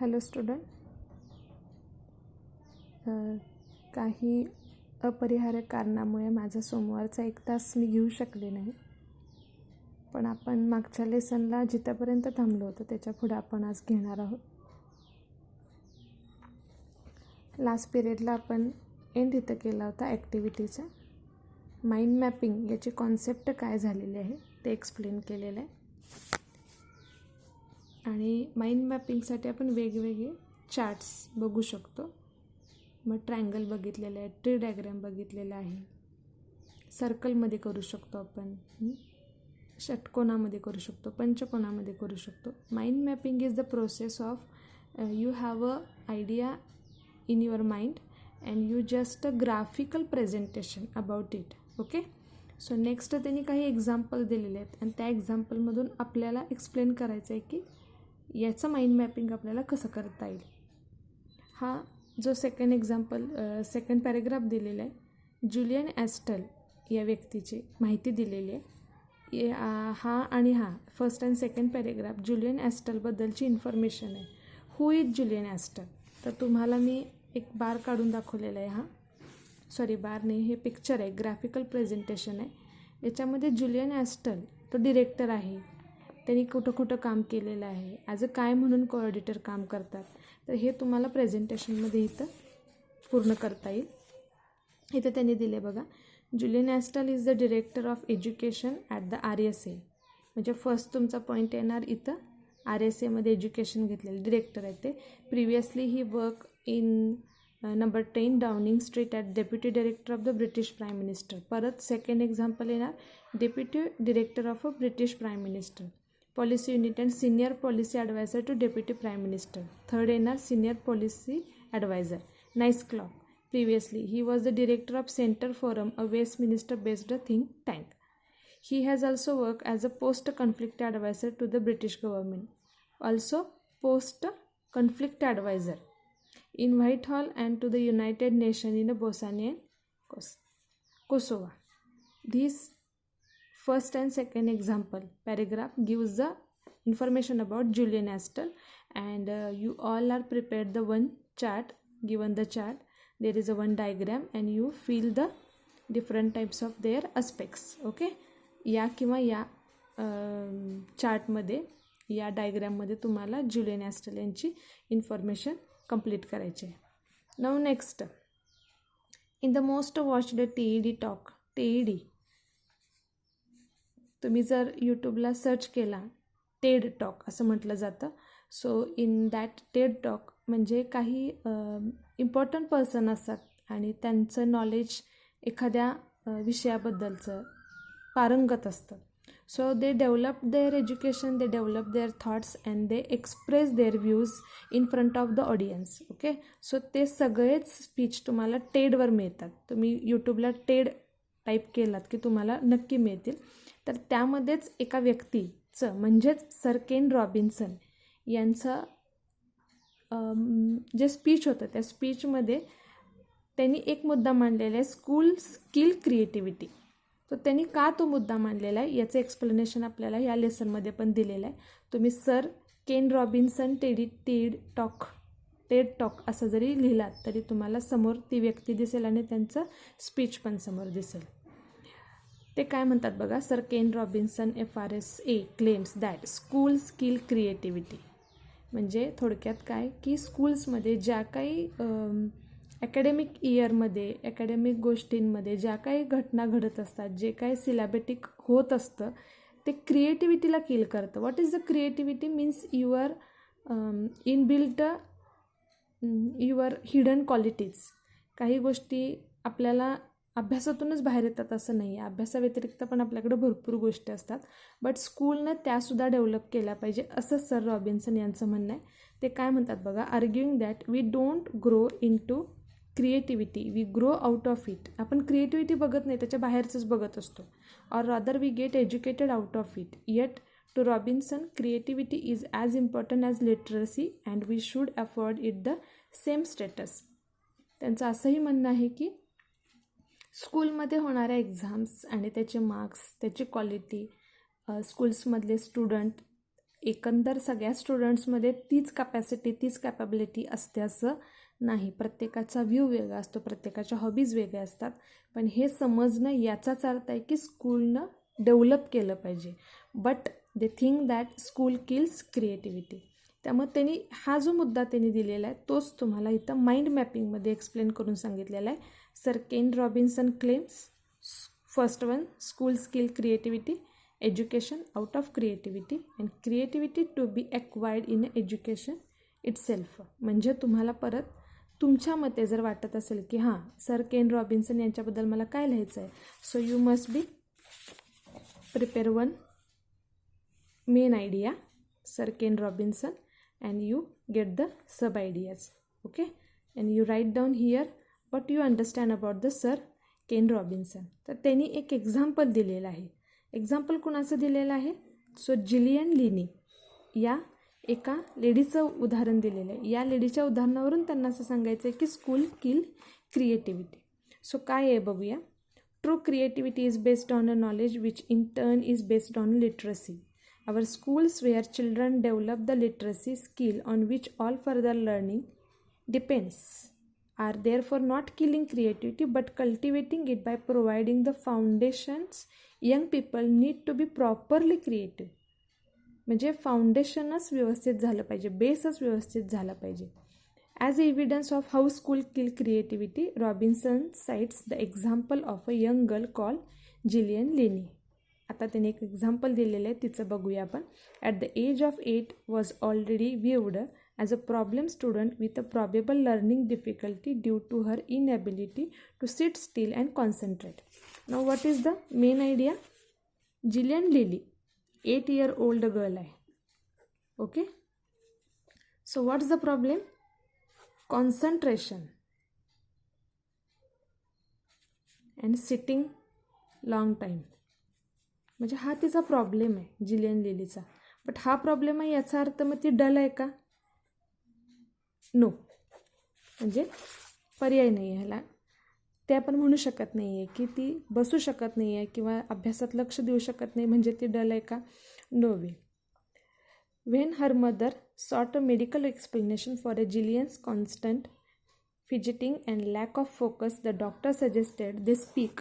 Hello student, काही अपरिहार्य कारणामुळे माझा सोमवारचा 1 तास मी घेऊ शकले नाही. पण आपण मागच्या लेसनला जिथपर्यंत थांबलो होतो त्याच्या पुढे आपण आज घेणार आहोत. लास्ट पिरियडला आपण एंड इथं केला होता ॲक्टिव्हिटीचा. माइंड मॅपिंग याची कॉन्सेप्ट काय झालेली आहे ते एक्सप्लेन केलेलं आहे. आणि माइंड मॅपिंगसाठी आपण वेगवेगळे चार्ट्स बघू शकतो. मग ट्रायंगल बघितलेलं आहे, ट्री डायग्रॅम बघितलेलं आहे, सर्कलमध्ये करू शकतो आपण, षटकोनामध्ये करू शकतो, पंचकोनामध्ये करू शकतो. Mind mapping is the process of you have a idea in your mind and you just a graphical presentation about it. Okay, so next त्यांनी काही एक्झाम्पल दिलेले आहेत आणि त्या एक्झाम्पलमधून आपल्याला एक्सप्लेन करायचं आहे की याचं माइंड मॅपिंग आपल्याला कसं करता येईल. हा जो सेकंड पॅरेग्राफ दिलेला आहे, जुलियन ॲस्टल या व्यक्तीची माहिती दिलेली आहे. हा आणि हा first and second paragraph Julian ॲस्टलबद्दलची इन्फॉर्मेशन आहे. Who is Julian Astle? तर तुम्हाला मी एक बार काढून दाखवलेला आहे. बार नाही, हे पिक्चर आहे, ग्राफिकल प्रेझेंटेशन आहे. याच्यामध्ये जुलियन ॲस्टल तो डिरेक्टर आहे. त्यांनी कुठं कुठं काम केलेलं आहे, ॲज अ काय म्हणून कोऑर्डिनेटर काम करतात. तर हे तुम्हाला प्रेझेंटेशनमध्ये इथं पूर्ण करता येईल. इथं त्यांनी दिले बघा, Julian Astle is the director of education at the RSA. म्हणजे फर्स्ट तुमचा पॉईंट येणार इथं, RSAमध्ये एज्युकेशन घेतलेलं डिरेक्टर आहे ते. Previously he work in number 10 Downing Street at deputy director of the British prime minister. परत सेकंड एक्झाम्पल येणार, deputy director of a British prime minister. Policy unit and senior policy adviser to deputy prime minister. Third येणार, senior policy adviser. Nice clock. Previously, he was the director of Center Forum, a Westminster-based think tank. He has also worked as a post-conflict advisor to the British government. Also, post-conflict advisor in Whitehall and to the United Nations in Bosnia and Kosovo. These first and second example paragraph gives the information about Julian Astle, and you all are prepared the one chart, given the chart. There is a one diagram and you feel the different types of their aspects. Okay, या किंवा या चार्टमध्ये, या डायग्राममध्ये तुम्हाला Julian ॲस्टल यांची information complete करायची आहे. Now next, in the most watched TED talk. TED तुम्ही जर यूट्यूबला सर्च केला, टेड टॉक असं म्हटलं जातं. So in that Ted talk म्हणजे काही इम्पॉर्टंट पर्सन असतात आणि त्यांचं नॉलेज एखाद्या विषयाबद्दलचं पारंगत असतं. So they develop their education, they develop their thoughts and they express their views in front of the audience. Okay, so ते सगळेच स्पीच तुम्हाला टेडवर मिळतात. तुम्ही यूट्यूबला टेड टाईप केलात की तुम्हाला नक्की मिळतील. तर त्यामध्येच एका व्यक्तीचं म्हणजेच सर केन रॉबिन्सन यांचं जे स्पीच होतं त्या स्पीचमध्ये त्यांनी एक मुद्दा मांडलेला आहे, स्कूल स्किल क्रिएटिव्हिटी. तर त्यांनी का तो मुद्दा मांडलेला आहे याचं एक्सप्लेनेशन आपल्याला या लेसनमध्ये पण दिलेलं आहे. तुम्ही sir Ken Robinson Ted talk असं जरी लिहिलात तरी तुम्हाला समोर ती व्यक्ती दिसेल आणि त्यांचं स्पीच पण समोर दिसेल. ते काय म्हणतात बघा, sir Ken Robinson FRSA claims that school skill creativity म्हणजे थोडक्यात काय की स्कूल्समध्ये ज्या काही ॲकॅडमिक इयरमध्ये, ॲकॅडमिक गोष्टींमध्ये ज्या काही घटना घडत असतात, जे काही सिलॅबॅटिक होत असतं ते क्रिएटिव्हिटीला किल करतं. What is the creativity? Means your inbuilt your hidden qualities. काही गोष्टी आपल्याला अभ्यासातूनच बाहेर येतात असं नाही आहे, अभ्यासाव्यतिरिक्त पण आपल्याकडे भरपूर गोष्टी असतात, बट स्कूलनं त्यासुद्धा डेव्हलप केल्या पाहिजे असं सर रॉबिन्सन यांचं म्हणणं आहे. ते काय म्हणतात बघा, arguing that we don't grow into creativity, we grow out of it. आपण क्रिएटिव्हिटी बघत नाही, त्याच्या बाहेरचंच बघत असतो. Or rather we get educated out of it. Yet to Robinson creativity is as important as literacy and we should afford it the same status. त्यांचं असंही म्हणणं आहे की स्कूलमध्ये होणाऱ्या एक्झाम्स आणि त्याचे मार्क्स, त्याची क्वालिटी, स्कूल्समधले स्टुडंट एकंदर सगळ्या स्टुडंट्समध्ये तीच कॅपॅसिटी तीच कॅपॅबिलिटी असते असं नाही. प्रत्येकाचा व्ह्यू वेगळा असतो, प्रत्येकाच्या हॉबीज वेगळ्या असतात. पण हे समजणं याचाच अर्थ आहे की स्कूलनं डेव्हलप केलं पाहिजे. But they think that school kills creativity. त्यामुळे त्यांनी हा जो मुद्दा त्यांनी दिलेला आहे तोच तुम्हाला इथं माइंड मॅपिंगमध्ये एक्सप्लेन करून सांगितलेला आहे. Sir Ken Robinson claims first one, school skill creativity, education out of creativity and creativity to be acquired in education itself. म्हणजे तुम्हाला परत तुमच्या मते जर वाटत असेल की हां सर केन रॉबिन्सन यांच्याबद्दल मला काय लिहायचं आहे, so you must be prepare one main idea sir Ken Robinson and you get the sub ideas. Okay, and you write down here what you understand about the sir Ken Robinson. तर त्यांनी एक example दिलेलं आहे. Example कुणाचं दिलेलं आहे, so Jillian लिनी या एका लेडीचं उदाहरण दिलेलं आहे. या लेडीच्या उदाहरणावरून त्यांना असं सांगायचं आहे की स्कूल किल क्रिएटिव्हिटी. सो काय आहे बघूया. True creativity is based on a knowledge which in turn is based on literacy. Our schools where children develop the literacy skill on which all further learning depends are therefore not killing creativity but cultivating it by providing the foundations young people need to be properly creative. म्हणजे फाउंडेशनच व्यवस्थित झालं पाहिजे, बेसच व्यवस्थित झाला पाहिजे. As evidence of how school kill creativity, Robinson cites the example of a young girl called Gillian Linney. आता त्याने एक एक्झाम्पल दिलेलं आहे, तिचं बघूया आपण. At the age of 8 was already viewed as a problem student with a probable learning difficulty due to her inability to sit still and concentrate. Now what is the main idea. Gillian Lily 8 year old girl आहे. Okay, so what's the problem, concentration and sitting long time. म्हणजे हा तिचा problem आहे Gillian लिलीचा. But हा problem आहे याचा अर्थ मग ती डल आहे का, नो. म्हणजे पर्याय नाही आहे ह्याला. ते आपण म्हणू शकत नाही आहे की ती बसू शकत नाही आहे किंवा अभ्यासात लक्ष देऊ शकत नाही म्हणजे ती डल आहे का, no way. When her mother sought a medical explanation for a Gillian's constant fidgeting and lack of focus, the doctor suggested they speak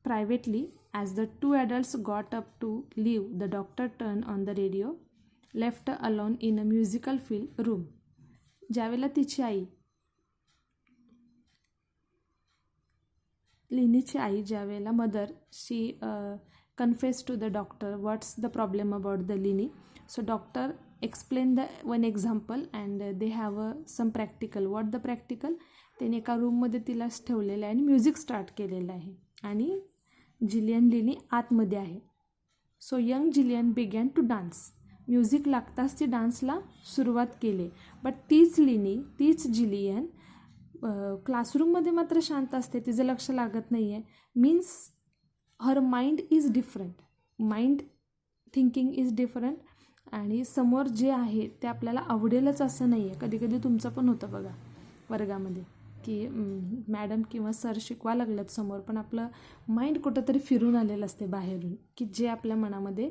privately. As the two adults got up to leave, the doctor turned on the radio, left her alone in a musical filled room. ज्यावेळेला तिची आई, लिनीची आई, ज्यावेळेला mother she confess to the doctor what's the problem about the Lynne. So doctor explain the one example and they have a some practical. What the practical, त्याने एका रूममध्ये तिलाच ठेवलेलं आहे आणि म्युझिक स्टार्ट केलेलं आहे आणि जिलियन लिनी आतमध्ये आहे. So young Gillian began to dance. Music लागताच ती डान्सला सुरुवात केली. बट तीच लिनी, तीच जिलियन क्लासरूममध्ये मात्र शांत असते, तिचं लक्ष लागत नाही आहे. Means her mind is different, mind thinking is different. आणि समोर जे आहे ते आपल्याला आवडेलच असं नाही आहे. कधी कधी तुमचं पण होतं बघा वर्गामध्ये की मॅडम किंवा सर शिकवा लागल्यात समोर, पण आपलं माइंड कुठंतरी फिरून आलेलं असते बाहेरून, की जे आपल्या मनामध्ये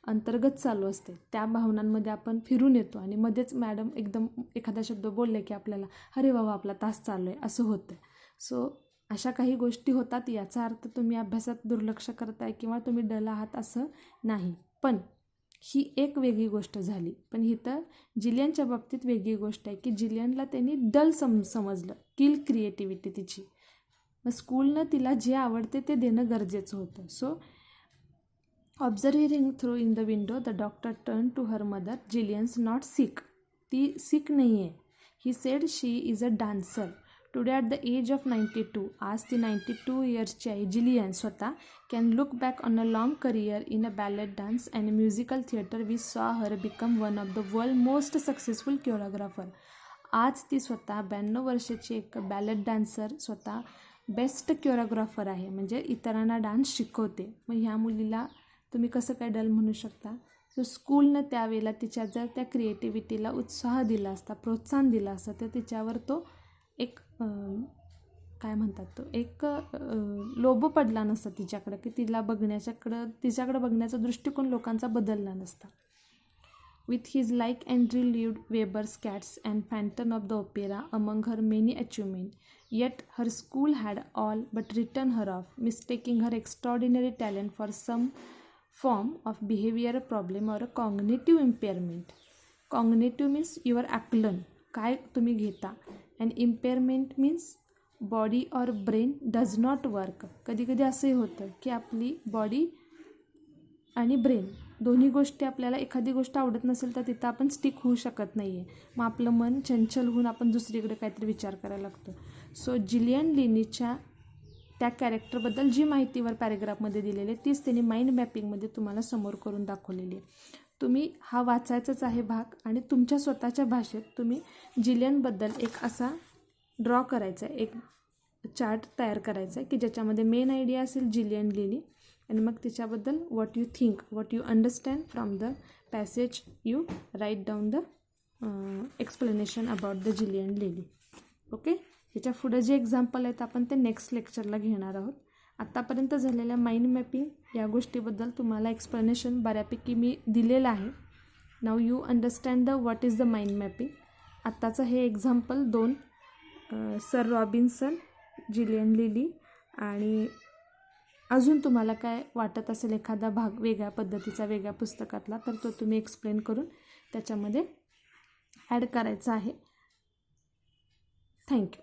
अंतर्गत चालू असते त्या भावनांमध्ये आपण फिरून येतो आणि मध्येच मॅडम एकदम एखादा शब्द बोलले की आपल्याला अरे बाबा आपला तास चालू आहे असं होतं. सो अशा काही गोष्टी होतात. याचा अर्थ तुम्ही अभ्यासात दुर्लक्ष करताय किंवा तुम्ही डल आहात असं नाही. पण ही एक वेगळी गोष्ट झाली. पण इथं जिलियनच्या बाबतीत वेगळी गोष्ट आहे की जिलियनला त्यांनी डल समजलं, किल क्रिएटिव्हिटी तिची. मग स्कूलनं तिला जे आवडते ते देणं गरजेचं होतं. So observing through in the window the doctor turn to her mother. Gillian's not sick, ती सिक नाही आहे. He said she is a dancer. Today at the age of 92, आज ती 92 इयर्सची आहे. जिलियन स्वतः can look back on a long career in a ballet dance and musical theatre. We saw her become one of the world most successful choreographer. आज ती स्वतः 92 वर्षाची एक बॅलेट डान्सर, स्वतः बेस्ट कोरिओग्राफर आहे, म्हणजे इतरांना डान्स शिकवते. मग ह्या मुलीला तुम्ही कसं काय डल म्हणू शकता. सो स्कूलनं त्यावेळेला तिच्या जर त्या क्रिएटिव्हिटीला उत्साह दिला असता, प्रोत्साहन दिलं असतं, तर तिच्यावर तो एक काय म्हणतात तो, एक लोभ पडला नसता तिच्याकडं, की तिच्याकडं बघण्याचा दृष्टिकोन लोकांचा बदलला नसता. With his like entry lived Weber's Cats and Phantom of the Opera among her many achievements. Yet her school had all but written her off, mistaking her extraordinary talent for some form of behavioral problem or a cognitive impairment. Cognitive means your आकलन, काय तुम्ही घेता, and impairment means body or brain does not work. कधी कधी असंही होतं की आपली बॉडी आणि ब्रेन दोन्ही गोष्टी, आपल्याला एखादी गोष्ट आवडत नसेल तर तिथं आपण स्टिक होऊ शकत नाही आहे. मग आपलं मन चंचल होऊन आपण दुसरीकडे काहीतरी विचार करायला लागतो. सो जिलियन लिनीच्या त्या कॅरेक्टरबद्दल जी माहितीवर पॅरेग्राफमध्ये दिलेली आहे तीच त्यांनी माइंड मॅपिंगमध्ये तुम्हाला समोर करून दाखवलेली आहे. तुम्ही हा वाचायचाच आहे भाग आणि तुमच्या स्वतःच्या भाषेत तुम्ही जिलियनबद्दल एक असा ड्रॉ करायचा आहे, एक चार्ट तयार करायचा आहे की ज्याच्यामध्ये मेन आयडिया असेल जिलियन लिनी, आणि मग त्याच्याबद्दल what you think, what you understand from the passage, you write down the explanation about the Gillian Lily. Okay, ह्याच्या पुढे जे एक्झाम्पल आहेत आपण ते नेक्स्ट लेक्चरला घेणार आहोत. आत्तापर्यंत झालेल्या माइंड मॅपिंग या गोष्टीबद्दल तुम्हाला एक्सप्लेनेशन बऱ्यापैकी मी दिलेलं आहे. नाव you understand the what is the mind mapping. आत्ताचं हे example 2 sir Robinson, Gillian Lily, आणि अजून तुम्हाला काय वाटत असेल एखादा भाग वेगळ्या पद्धतीचा वेगळ्या पुस्तकातला तर तो तुम्ही एक्सप्लेन करून त्याच्यामध्ये ॲड करायचा आहे. थँक्यू.